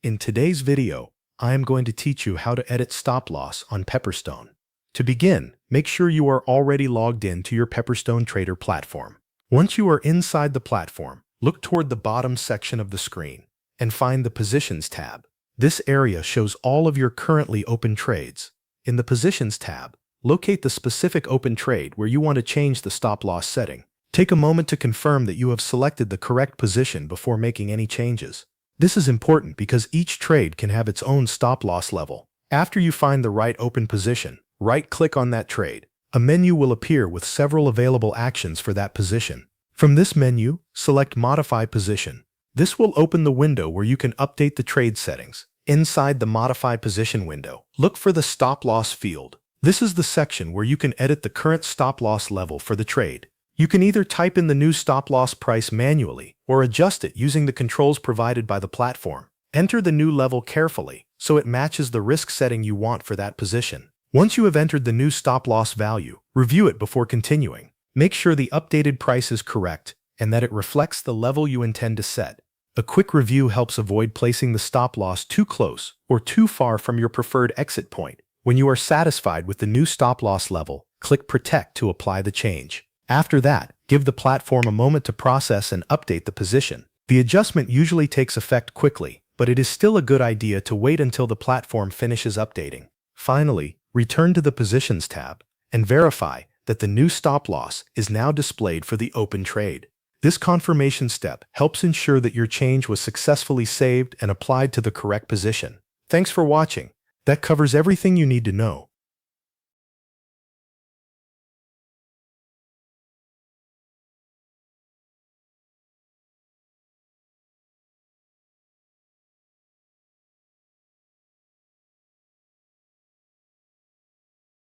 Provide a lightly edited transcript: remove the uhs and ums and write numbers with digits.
In today's video, I am going to teach you how to edit stop loss on Pepperstone. To begin, make sure you are already logged in to your Pepperstone Trader platform. Once you are inside the platform, look toward the bottom section of the screen and find the Positions tab. This area shows all of your currently open trades. In the Positions tab, locate the specific open trade where you want to change the stop loss setting. Take a moment to confirm that you have selected the correct position before making any changes. This is important because each trade can have its own stop loss level. After you find the right open position, right-click on that trade. A menu will appear with several available actions for that position. From this menu, select Modify Position. This will open the window where you can update the trade settings. Inside the Modify Position window, look for the Stop Loss field. This is the section where you can edit the current stop loss level for the trade. You can either type in the new stop loss price manually or adjust it using the controls provided by the platform. Enter the new level carefully so it matches the risk setting you want for that position. Once you have entered the new stop loss value, review it before continuing. Make sure the updated price is correct and that it reflects the level you intend to set. A quick review helps avoid placing the stop loss too close or too far from your preferred exit point. When you are satisfied with the new stop loss level, click Protect to apply the change. After that, give the platform a moment to process and update the position. The adjustment usually takes effect quickly, but it is still a good idea to wait until the platform finishes updating. Finally, return to the Positions tab and verify that the new stop loss is now displayed for the open trade. This confirmation step helps ensure that your change was successfully saved and applied to the correct position. Thanks for watching. That covers everything you need to know.